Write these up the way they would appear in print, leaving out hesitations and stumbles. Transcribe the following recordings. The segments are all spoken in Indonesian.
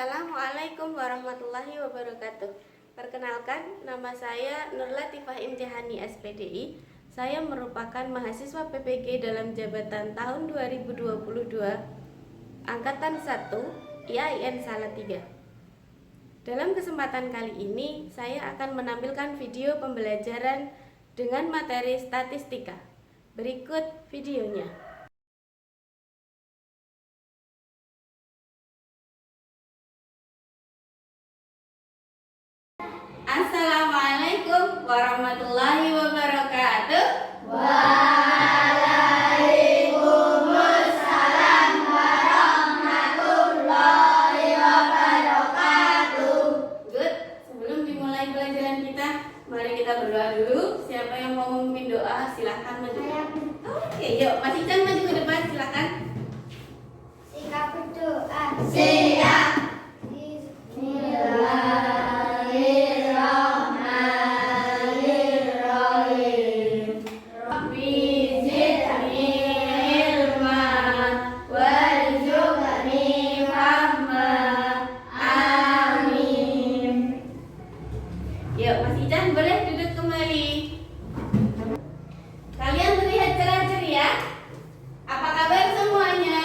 Assalamualaikum warahmatullahi wabarakatuh. Perkenalkan, nama saya Nur Latifah Imtihani SPDI. Saya merupakan mahasiswa PPG dalam jabatan tahun 2022 Angkatan 1 IAIN Salatiga. Dalam kesempatan kali ini, saya akan menampilkan video pembelajaran dengan materi statistika. Berikut videonya. Assalamualaikum warahmatullahi wabarakatuh. Waalaikumsalam warahmatullahi wabarakatuh. Good. Sebelum dimulai pelajaran kita, mari kita berdoa dulu. Siapa yang mau memimpin doa, silakan maju. Oke, yuk, Mas Ican maju ke depan, silakan. Sikap berdoa. Siap. Yuk, Mas Ican boleh duduk kembali. Kalian terlihat cerah ceria? Apa kabar semuanya?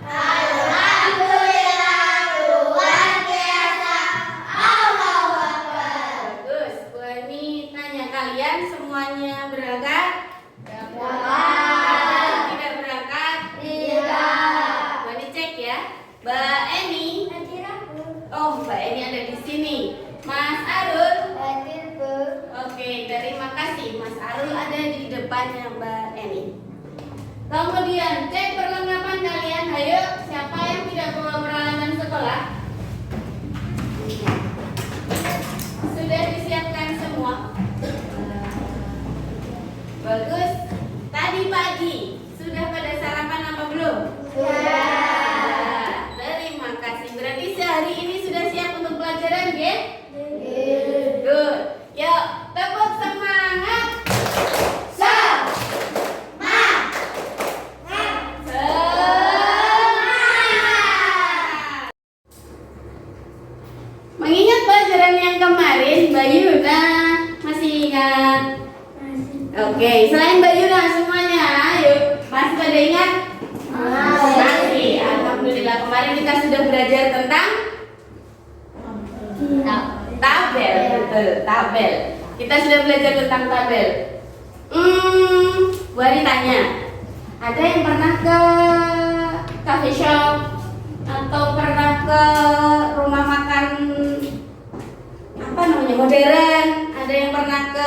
Alhamdulillah, luar biasa. Allahu Akbar. Bagus. Bu Ani tanya, kalian semuanya berangkat? Berangkat. Tidak berangkat? Tidak. Bu Ani cek ya. Mbak Eni. Oh, Mbak Eni ada di sini. Mas Arul. Hadir, Bu. Oke, terima kasih. Mas Arul ada di depannya Mbak Eni. Kemudian cek perlengkapan kalian. Ayo, siapa yang tidak bawa peralatan sekolah? Sudah disiapkan semua? Bagus. Tadi pagi sudah pada sarapan apa belum? Sudah. Terima kasih. Berarti sehari ini sudah siap untuk pelajaran, ya? Good. Yuk, tepuk semangat. Mengingat pelajaran yang kemarin, Mbak Yuna masih ingat? Oke, selain Mbak Yuna semuanya, ayo, masih pada ingat? Masih. Alhamdulillah, kemarin kita sudah belajar tentang tabel, betul, tabel. Kita sudah belajar tentang tabel. Bu Ari tanya, ada yang pernah ke coffee shop atau pernah ke rumah makan apa namanya modern? Ada yang pernah ke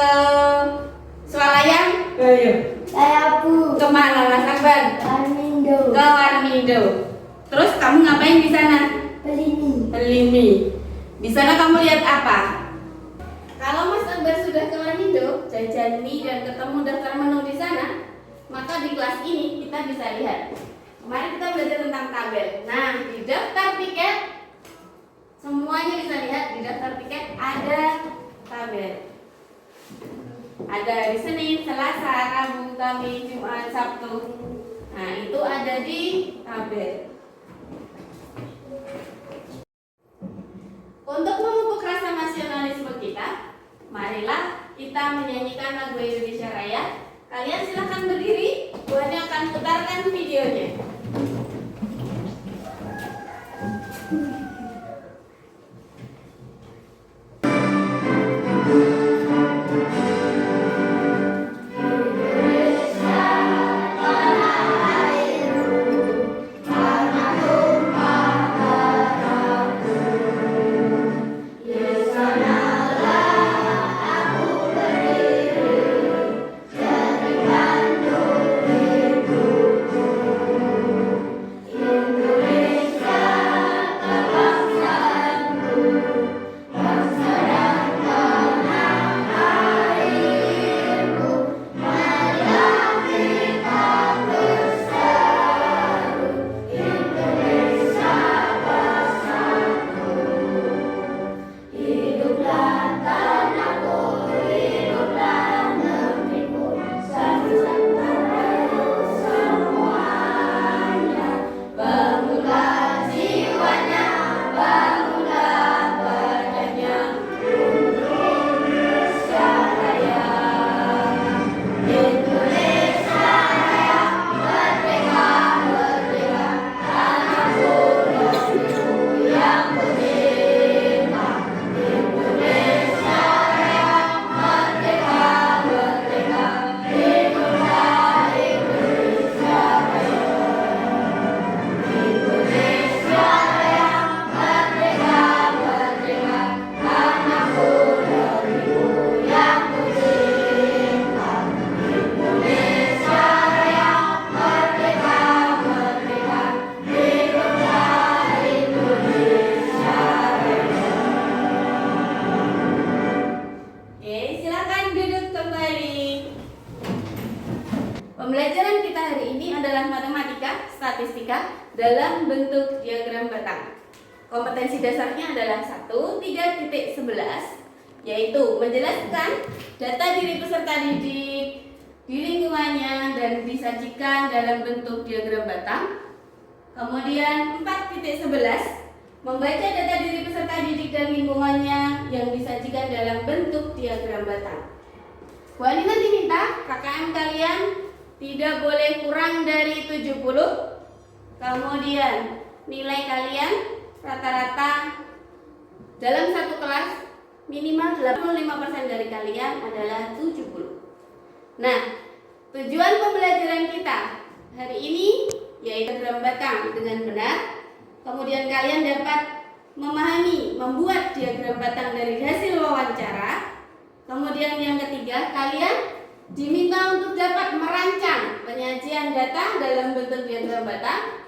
swalayan? Ayo. Saya Bu. Kemana Mas Akbar? Warmindo. Ke Warmindo. Terus kamu ngapain di sana? Beli mie. Beli mie. Di sana kamu lihat apa? Kalau Mas Akbar sudah ke Warmindo, jajan mie dan ketemu daftar menu di sana, maka di kelas ini kita bisa lihat. Kemarin kita belajar tentang tabel. Nah, di daftar tiket semuanya bisa lihat, di daftar tiket ada tabel. Ada hari Senin, Selasa, Rabu, Kamis, Jumat, Sabtu. Nah, itu ada di tabel. Untuk memupuk rasa nasionalisme kita, marilah kita menyanyikan lagu Indonesia Raya. Kalian silahkan berdiri, Bu Ani akan putarkan videonya. kompetensi dasarnya adalah 1.3.11, yaitu menjelaskan data diri peserta didik di lingkungannya dan disajikan dalam bentuk diagram batang. Kemudian 4.11, membaca data diri peserta didik dan lingkungannya yang disajikan dalam bentuk diagram batang. Bu Ani nanti minta KKM kalian tidak boleh kurang dari 70. Kemudian nilai kalian rata-rata dalam satu kelas minimal 85% dari kalian adalah 70. Nah, tujuan pembelajaran kita hari ini yaitu diagram batang dengan benar. Kemudian kalian dapat memahami membuat diagram batang dari hasil wawancara. Kemudian yang ketiga, kalian diminta untuk dapat merancang penyajian data dalam bentuk diagram batang.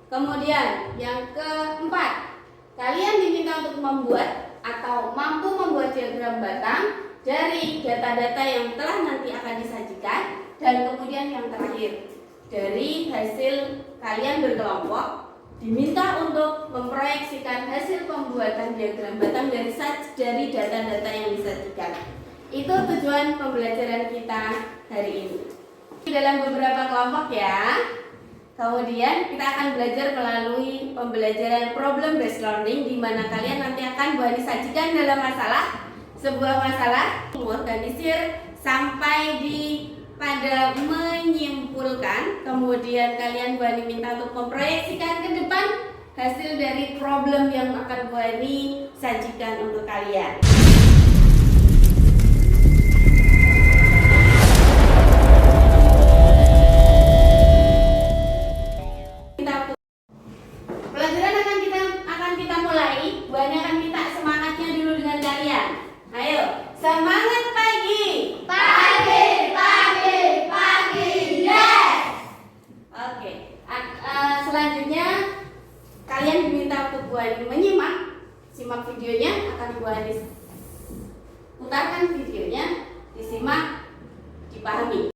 Kemudian yang keempat, kalian diminta untuk membuat atau mampu membuat diagram batang dari data-data yang telah nanti akan disajikan. Dan kemudian yang terakhir, dari hasil kalian berkelompok diminta untuk memproyeksikan hasil pembuatan diagram batang dari data-data yang disajikan. Itu tujuan pembelajaran kita hari ini. Dalam beberapa kelompok ya. Kemudian kita akan belajar melalui pembelajaran problem based learning, di mana kalian nanti akan disajikan dalam sebuah masalah, mengorganisir sampai pada menyimpulkan. Kemudian kalian Bu Ani minta untuk memproyeksikan ke depan hasil dari problem yang akan Bu Ani sajikan untuk kalian. Pelajaran akan kita mulai. Bu Ani akan minta semangatnya dulu dengan kalian. Ayo, semangat pagi. Selanjutnya kalian diminta untuk Bu Ani simak videonya, akan Bu Ani putarkan videonya, disimak, dipahami.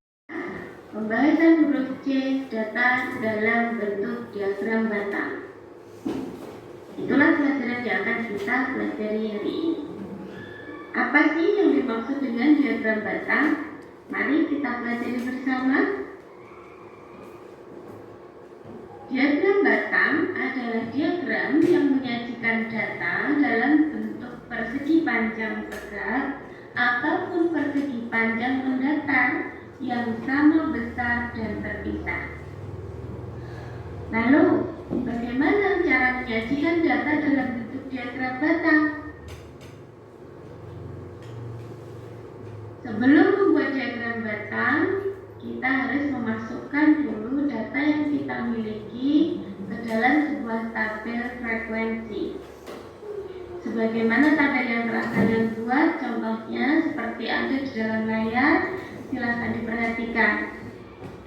Pembahasan huruf C data dalam bentuk diagram batang. Itulah pelajaran yang akan kita pelajari hari ini. Apa sih yang dimaksud dengan diagram batang? Mari kita pelajari bersama. Diagram batang adalah diagram yang menyajikan data dalam bentuk persegi panjang tegak ataupun persegi panjang mendatar yang sama besar dan terpisah. Lalu, bagaimana cara menyajikan data dalam bentuk diagram batang? Sebelum membuat diagram batang, kita harus memasukkan dulu data yang kita miliki ke dalam sebuah tabel frekuensi. Sebagaimana tabel yang telah kalian buat, contohnya seperti ada di dalam layar, silahkan diperhatikan.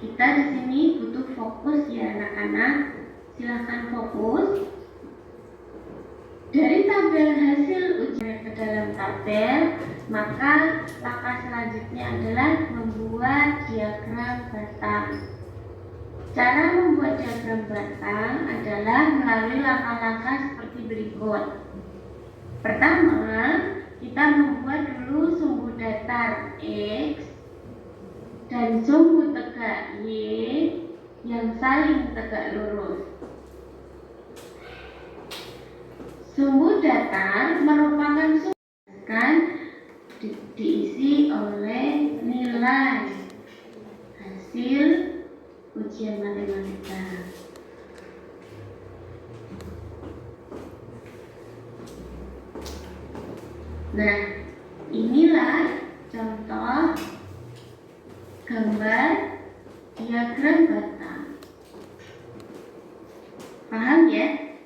Kita di sini butuh fokus ya anak-anak, silahkan fokus. Dari tabel hasil ujian ke dalam tabel, maka langkah selanjutnya adalah membuat diagram batang. Cara membuat diagram batang adalah melalui langkah-langkah seperti berikut. Pertama, kita membuat dulu sumbu datar X dan sumbu tegak Y yang saling tegak lurus. Sumbu datar merupakan sumbu diisi oleh nilai hasil ujian matematika. Nah, inilah contoh gambar diagram batang. Paham ya?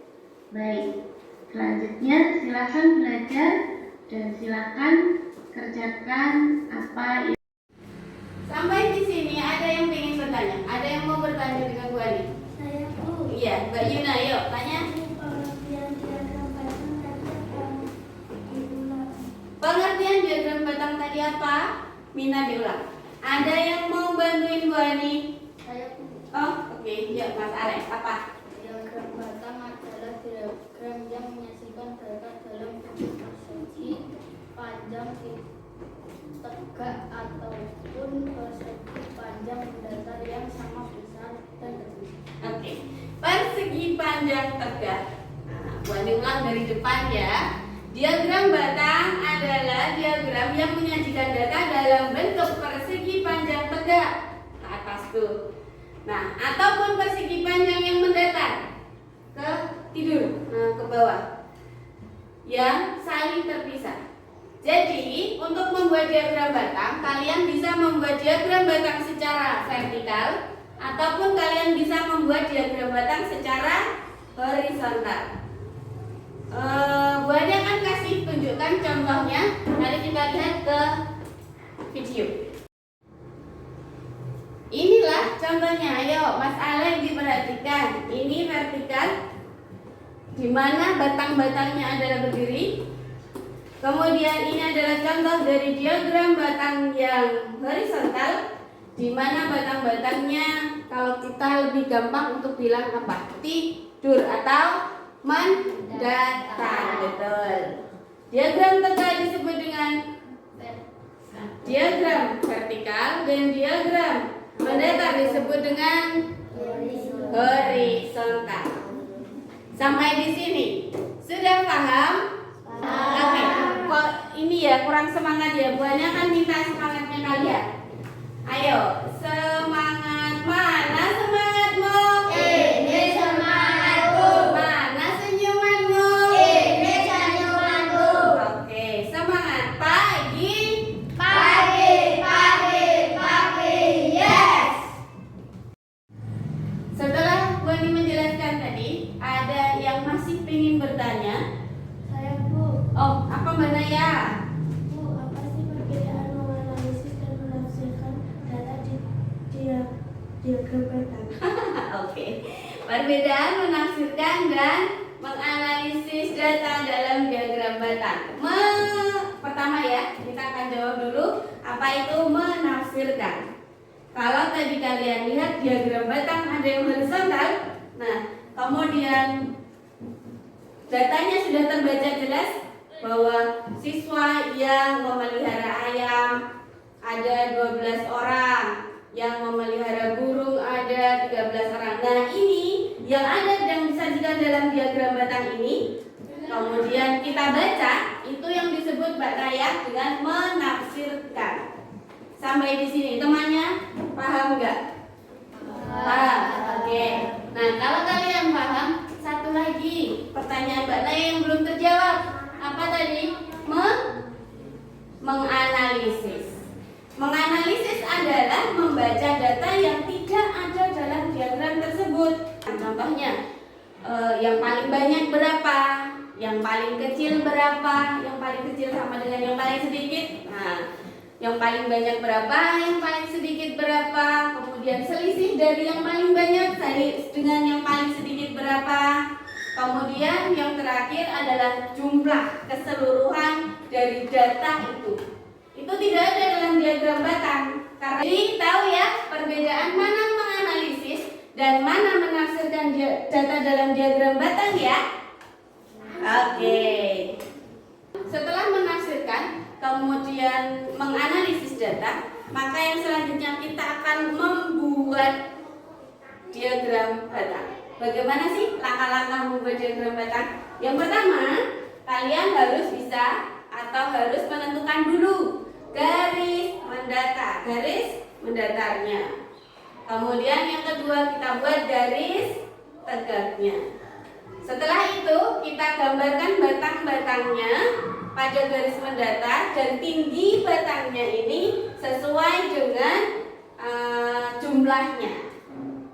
Baik. Selanjutnya silakan belajar dan silakan kerjakan apa yang... Sampai di sini ada yang ingin bertanya? Ada yang mau bertanya dengan Bu Ani? Saya Bu. Iya, Mbak Yuna, yuk tanya. Pengertian diagram batang tadi apa? Mina diulang. Ada yang mau bantuin Bu Ani? Saya Bu. Oh, oke. Ya, Mas Alex, apa? Diagram batang adalah diagram yang yang menyaksikan data dalam bentuk persegi panjang tegak ataupun persegi panjang mendatar yang sama besar dan berbeda. Oke, persegi panjang tegak. Nah, buat diulang dari depan ya. Diagram batang adalah diagram yang menyajikan data dalam bentuk persegi panjang tegak ke atas tuh. Nah, ataupun persegi panjang yang mendatar ke tidur, nah, ke bawah, yang saling terpisah. Jadi, untuk membuat diagram batang, kalian bisa membuat diagram batang secara vertikal ataupun kalian bisa membuat diagram batang secara horizontal. Buahnya akan kasih tunjukkan contohnya. Mari kita lihat ke video. Inilah contohnya. Ayo Mas Alek diperhatikan. Ini vertikal, di mana batang-batangnya adalah berdiri. Kemudian ini adalah contoh dari diagram batang yang horizontal, di mana batang-batangnya kalau kita lebih gampang untuk bilang apa? Tidur atau mendatar. Betul. Diagram tegak disebut dengan diagram vertikal dan diagram mendatar disebut dengan horizontal. Sampai di sini sudah paham? Oke. Kok ini ya kurang semangat ya? Buahnya kan minta semangatnya kalian. Ayo, semangat. Mana semangatmu? Ini semangatku. Mana senyumanmu? Ini senyumanku. Oke, semangat. Pagi. Pagi, pagi, pagi, yes. Setelah Bu Ani menjelaskan tadi, ada yang masih ingin bertanya. Saya Bu. Oh, apa Mbak Naya? Bu, apa sih perbedaan menganalisis dan menafsirkan data di diagram batang? Oke. Perbedaan menafsirkan dan menganalisis data dalam diagram batang. Pertama ya, kita akan jawab dulu apa itu menafsirkan. Kalau tadi kalian lihat diagram batang ada yang horizontal, nah kemudian datanya sudah terbaca jelas bahwa siswa yang memelihara ayam ada 12 orang, yang memelihara burung ada 13 orang. Nah, ini yang ada yang disajikan dalam diagram batang ini, kemudian kita baca, itu yang disebut Mbak Raya dengan menafsirkan. Sampai di sini temannya paham nggak? Paham. Oke. Nah, kalau kalian paham, satu lagi pertanyaan Mbak Raya yang belum terjawab. Apa tadi? Menganalisis. Menganalisis adalah membaca data yang tidak ada dalam diagram tersebut. Contohnya, yang paling banyak berapa, yang paling kecil berapa, yang paling kecil sama dengan yang paling sedikit. Nah, yang paling banyak berapa, yang paling sedikit berapa, kemudian selisih dari yang paling banyak dengan yang paling sedikit berapa. Kemudian yang terakhir adalah jumlah keseluruhan dari data itu. Itu tidak ada dalam diagram batang. Jadi tahu ya perbedaan mana menganalisis dan mana menafsirkan data dalam diagram batang ya. Oke. Setelah menafsirkan kemudian menganalisis data, maka yang selanjutnya kita akan membuat diagram batang. Bagaimana sih langkah-langkah membuat diagram batang? Yang pertama, kalian harus bisa atau harus menentukan dulu garis mendatarnya. Kemudian yang kedua kita buat garis tegaknya. Setelah itu kita gambarkan batang-batangnya pada garis mendatar dan tinggi batangnya ini sesuai dengan jumlahnya.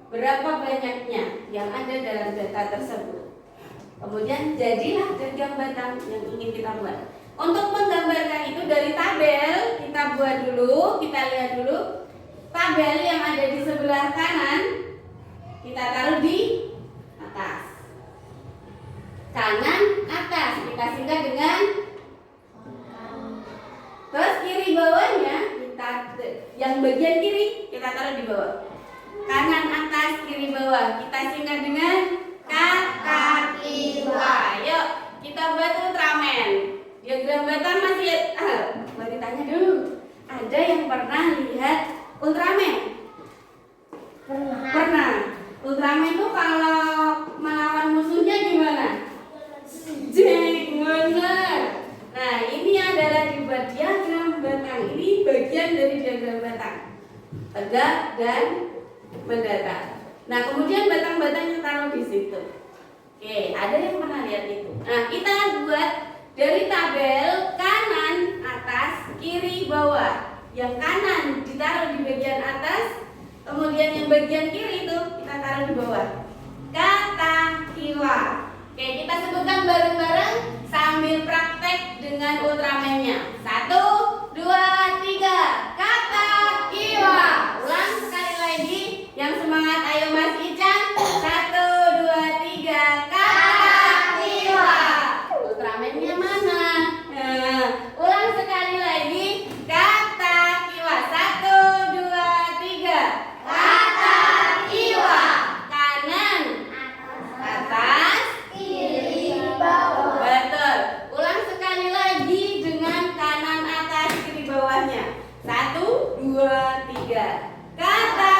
Berapa banyaknya yang ada dalam data tersebut. Kemudian jadilah diagram batang yang ingin kita buat. Untuk menggambarkan itu dari tabel kita buat dulu, kita lihat dulu tabel yang ada di sebelah kanan kita taruh di atas. Kanan atas kita singkat dengan. Terus kiri bawahnya kita yang bagian kiri kita taruh di bawah. Kanan atas kiri bawah kita singkat dengan kata. Yuk sahabat Ultraman. Diagram Batang masih mau ditanya dulu. Ada yang pernah lihat Ultraman? Pernah. Ultraman itu kalau melawan musuhnya gimana? Jeng, benar. Nah, ini adalah dibuat diagram batang. Ini bagian dari diagram batang. Tegak dan mendatar. Nah, kemudian batang-batangnya taruh di situ. Oke, ada yang pernah lihat itu. Nah, kita buat dari tabel kanan atas, kiri bawah. Yang kanan ditaruh di bagian atas, kemudian yang bagian kiri itu kita taruh di bawah. Kata kiwa. Oke, kita sebutkan bareng-bareng sambil praktek dengan Ultraman-nya. 1, 2, 3. Kata kiwa. Ulang sekali lagi. Yang semangat ayo Mas Ican. 1, 2, 3. Kata kiwa. Ultraman-nya mana? Nah, ulang sekali lagi. Kata kiwa. 1, 2, 3. Kata kiwa. Kanan atas, Kiri bawah. betul. Ulang sekali lagi dengan kanan atas, kiri bawahnya. 1, 2, 3. Kata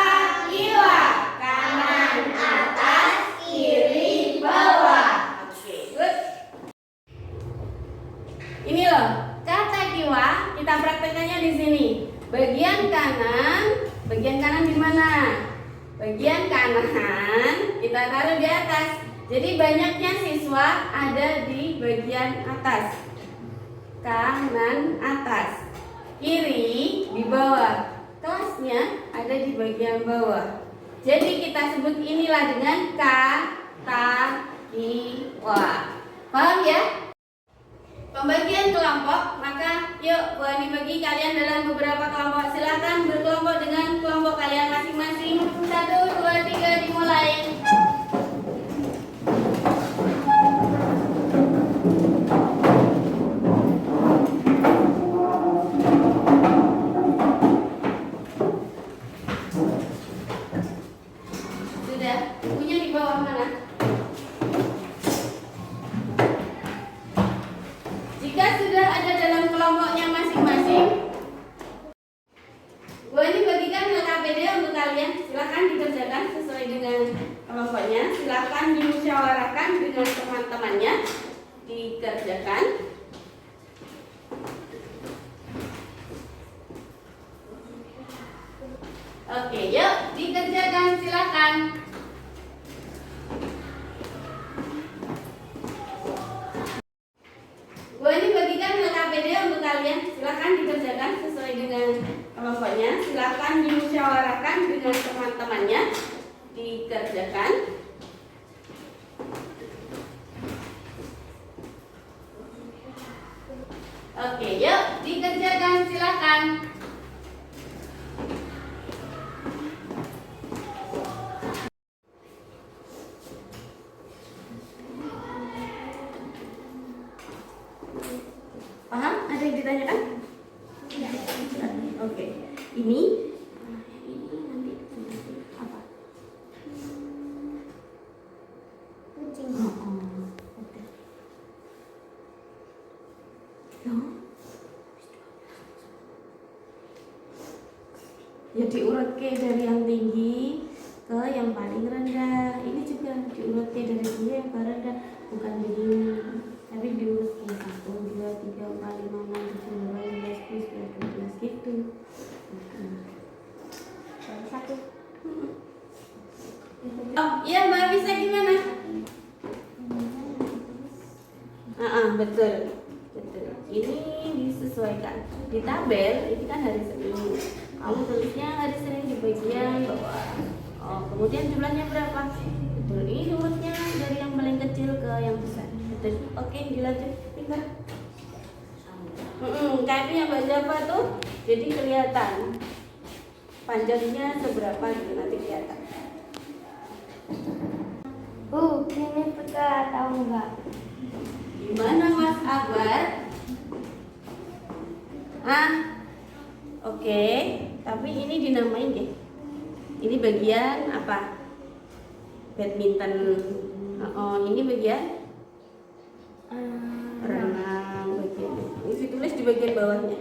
kiwa. Kanan atas, kiri bawah. Oke, good. Ini loh, kata kiwa kita praktekannya di sini. Bagian kanan di mana? Bagian kanan kita taruh di atas. Jadi banyaknya siswa ada di bagian atas. Kanan atas. Kiri di bawah. Kelasnya ada di bagian bawah. Jadi kita sebut inilah dengan kata kiwa. Paham ya? Pembagian kelompok, maka yuk Bu Ani bagi kalian dalam beberapa kelompok. Silakan berkelompok dengan kelompok kalian masing-masing. 1, 2, 3 dimulai. Sudah, bukunya di bawah mana? Jika sudah ada dalam kelompoknya masing-masing, Bu Ani bagikan LKPD untuk kalian. Silakan dikerjakan sesuai dengan kelompoknya. Silakan dimusyawarahkan dengan teman-temannya. Dikerjakan. Oke, yuk dikerjakan. Silakan. Bu Ani bagikan LKPD untuk kalian. Silakan dikerjakan sesuai dengan kelompoknya. Silakan dimusyawarahkan dengan teman-temannya. Dikerjakan. Oke, yuk dikerjakan. Silakan. Paham? Ada yang ditanyakan? Tidak. Oke. Ini nanti apa? Kucing. Oke. Ya diurut ke dari yang tinggi ke yang paling rendah. Ini juga diurut ke dari tinggi yang paling rendah, bukan begini, tapi diurut ke 1, 2, 3, 4, 5, 6, 7, 8, 9, 10, 11, 12 gitu. Satu. Oh iya Mbak, bisa gimana? Betul. Ini disesuaikan di tabel. Ini kan hari Senin. Kamu tulisnya hari Senin di bagian bawah. Oh, kemudian jumlahnya berapa? Betul. Ini rumusnya dari yang paling kecil ke yang besar. Betul. Oke, dilanjut. Pintar. Kayak yang Mbak Java tuh, jadi kelihatan panjangnya seberapa gitu, nanti kelihatan. Ini peta tahu nggak? Gimana Mas Akbar? Oke. Tapi ini dinamain deh. Ini bagian apa? Badminton. Oh, ini bagian bagian bawahnya.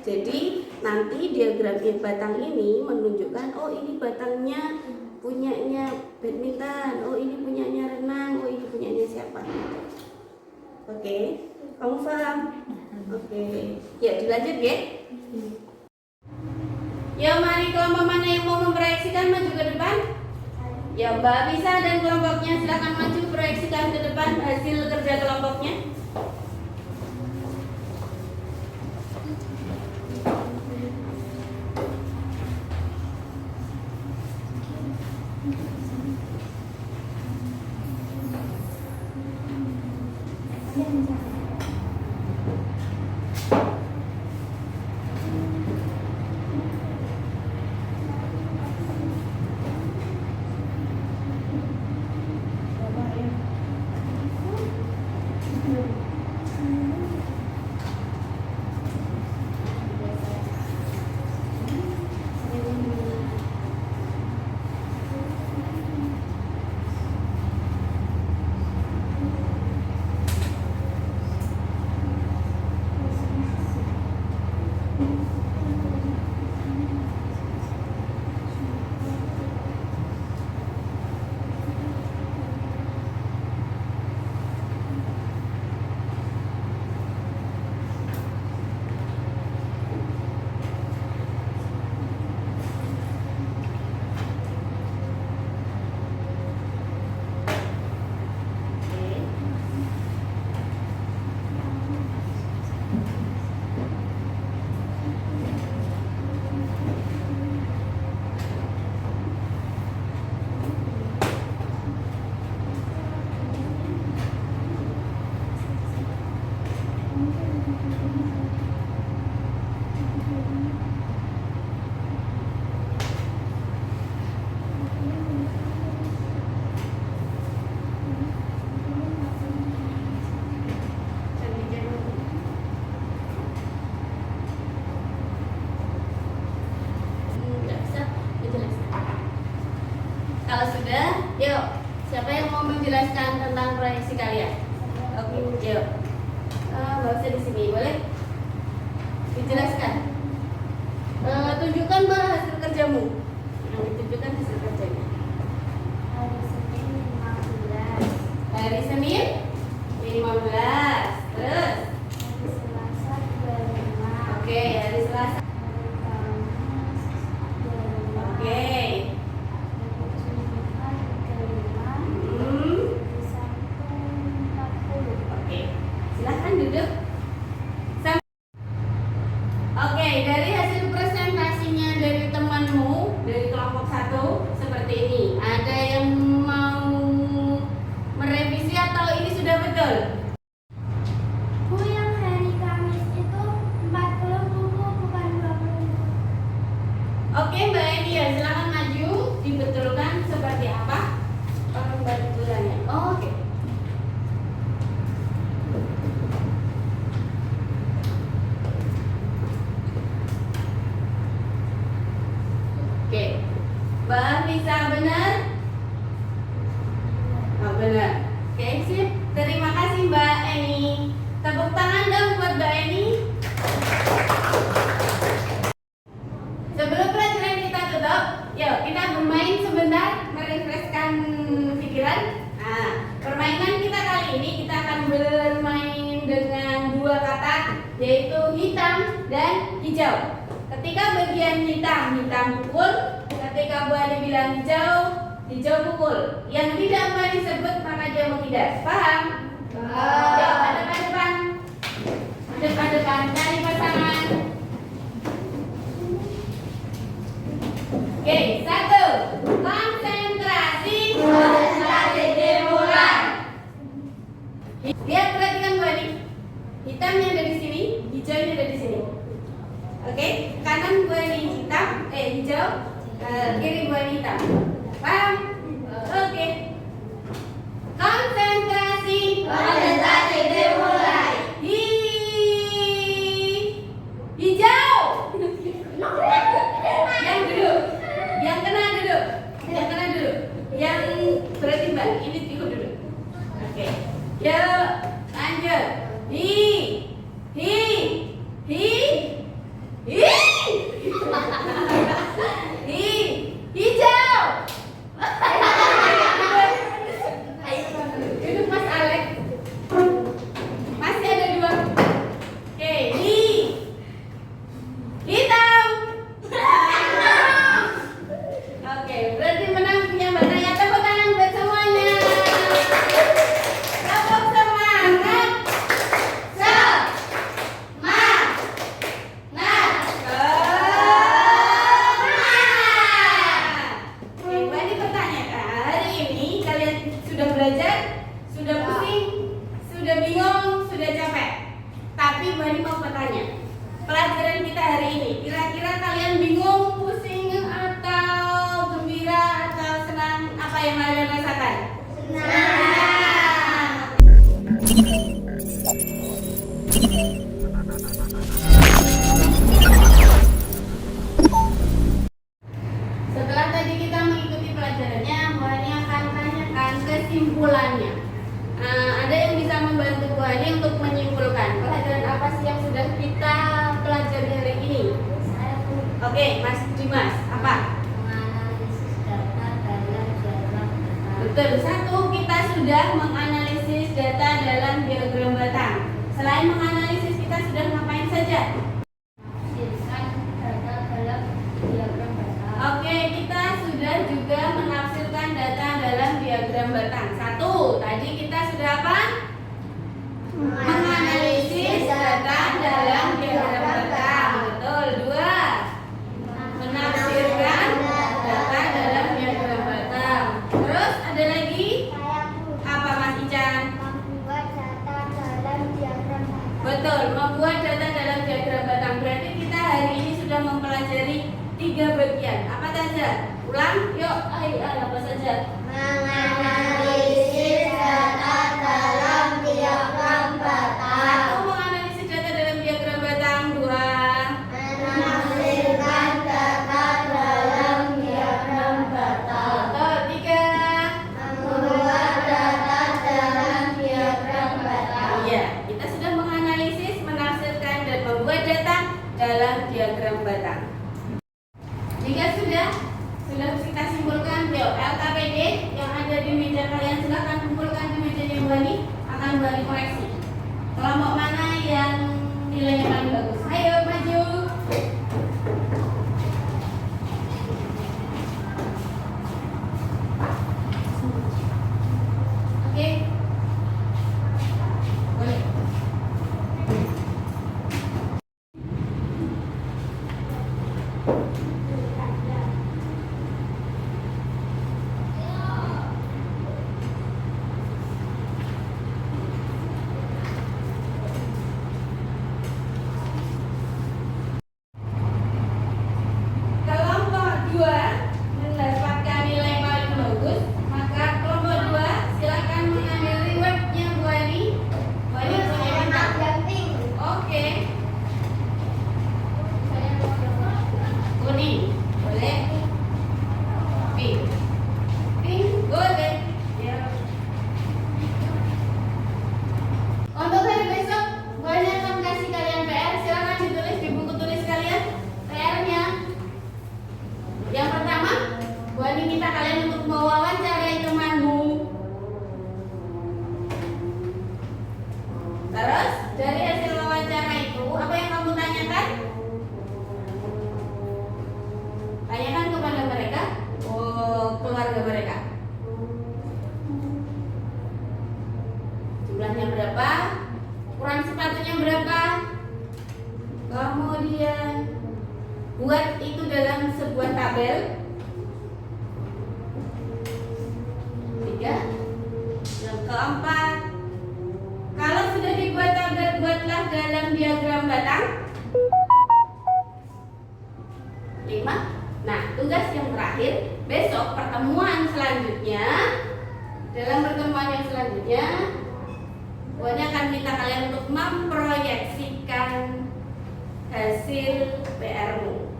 Jadi nanti diagram batang ini menunjukkan oh ini batangnya punyanya badminton, oh ini punyanya renang, oh ini punyanya siapa. Oke, kamu paham? Oke, ya dilanjut ya. Ya mari kelompok mana yang mau memproyeksikan maju ke depan? Ya Mbak Bisa dan kelompoknya silakan maju proyeksikan ke depan hasil kerja kelompoknya. Kalau sudah, yuk. Siapa yang mau menjelaskan tentang proyeksi kalian? Oke, yuk. Nggak usah di sini, boleh? Dijelaskan. Tunjukkan mana hasil kerjamu. Yang ditunjukkan hasil kerjanya. Hari Senin 15. Terus? Hari Selasa 25. Oke, hari Selasa. Hari Kamis 25. Oke. Hari Jumat 35. Hmm. Hari Sabtu 40. Oke. Silahkan duduk. Oke, dari hasil presentasinya dari temanmu dari kelompok 1 seperti ini. Ada yang mau merevisi atau ini sudah betul? Bu, yang hari Kamis itu 40 buku bukan 20. Oke, Mbak Eni ya, silakan maju dibetulkan seperti apa pembetulannya. Oke. Oke, Mbak bisa benar? Oh, benar. Oke, sip. Terima kasih Mbak Eni. Tepuk tangan dong buat Mbak Eni. Sebelum pelajaran kita tutup, yuk kita bermain sebentar, merefreshkan pikiran. Nah, permainan kita kali ini kita akan bermain dengan 2 kata, yaitu hitam dan hijau. Ketika bagian hitam pukul, ketika Bu Ade bilang hijau pukul. Yang tidak Mbak Ade sebut maka dia menghindar. Paham? Paham. Yuk, depan-depan. Depan-depan cari pasangan. Oke, 1. Konsentrasi. Konsentrasi dimulai. Lihat, perhatikan Bu Ade. Hitamnya ada di sini, hijaunya ada di sini. Oke, kanan Bu Ade hijau, kiri Bu Ade hitam. Paham? Oke. Konsentrasi. Konsentrasi dimulai. Hijau. Yang duduk. Yang kena duduk. Yang kena duduk. Yang berarti Mbak, ini ikut duduk. Oke. Yuk, lanjut. Hi. sudah capek. Tapi Bu Ani mau bertanya, pelajaran kita hari ini, kira-kira kalian bingung, pusing, atau gembira, atau senang? Apa yang kalian rasakan? Senang. Setelah tadi kita mengikuti pelajarannya, Bu Ani akan tanyakan kesimpulannya. Ada yang bisa membantu Bu Ani untuk menyimpulkan pelajaran apa sih yang sudah kita pelajari hari ini? Oke, Mas Dimas, apa? Menganalisis data dalam diagram batang. Betul, satu, kita sudah menganalisis data dalam diagram batang. Selain menganalisis, kita sudah ngapain saja? Menafsirkan data dalam diagram batang. Oke, kita sudah juga menafsirkan data dalam diagram batang. Satu, tadi kita sudah apa? Menganalisis data dalam diagram batang. Betul. Dua, menafsirkan data dalam diagram batang. Terus ada lagi? Apa Mas Ican? Membuat data dalam diagram batang. Betul, membuat data dalam diagram batang. Berarti kita hari ini sudah mempelajari 3 bagian. Apa saja? Ulang, yuk. Apa saja? Menganalisis data dalam diagram batang. Satu, menganalisis data dalam diagram batang. Dua, Menafsirkan data dalam diagram batang. betul. Tiga, Membuat data dalam diagram batang. iya, kita sudah menganalisis, menafsirkan, dan membuat data dalam diagram batang. Jika sudah kita simpulkan, yuk LKPD yang ada di meja kalian silahkan kumpulkan di mejanya Bu Ani, akan Bu Ani koreksi. Kelompok mana yang nilainya paling bagus? Ayo maju. Oke. Boleh. Kelompok 2 mendapatkan nilai paling bagus, maka kelompok 2 silakan mengambil rewardnya Bu Ani. Bu Ani punya mana? Oke, kuning boleh, pink boleh. Ya. Untuk hari besok Bu Ani akan kasih kalian PR, silakan ditulis di buku tulis kalian PR-nya. Yang pertama, Bu Ani minta kalian untuk mewawancarai temanmu. Terus, dari hasil wawancara itu, apa yang kamu tanyakan? Tanyakan kepada mereka, keluarga mereka. Jumlahnya berapa? Ukuran sepatunya berapa? Kemudian buat itu dalam sebuah tabel. 3. Yang keempat, kalau sudah dibuat tabel, buatlah dalam diagram batang. 5. Nah, tugas yang terakhir, besok pertemuan selanjutnya. Dalam pertemuan yang selanjutnya, Bu Ani akan minta kalian untuk memproyeksikan hasil PR-mu.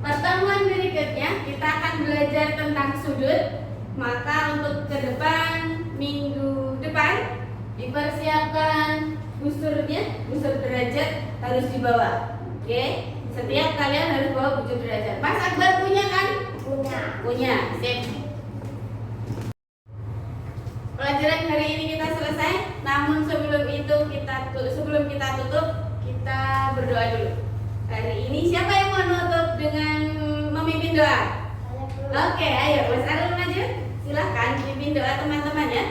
Pertemuan berikutnya kita akan belajar tentang sudut. Maka untuk ke depan, minggu depan, dipersiapkan busurnya, busur derajat harus dibawa. Oke, setiap kalian harus bawa busur derajat. Mas Akbar punya kan? Punya. Sip. Pelajaran hari ini kita selesai. Namun sebelum kita tutup, kita berdoa dulu. Hari ini siapa yang mau nutup dengan memimpin doa? Oke, ayo Mas Arul maju. Silahkan pimpin doa teman-teman ya.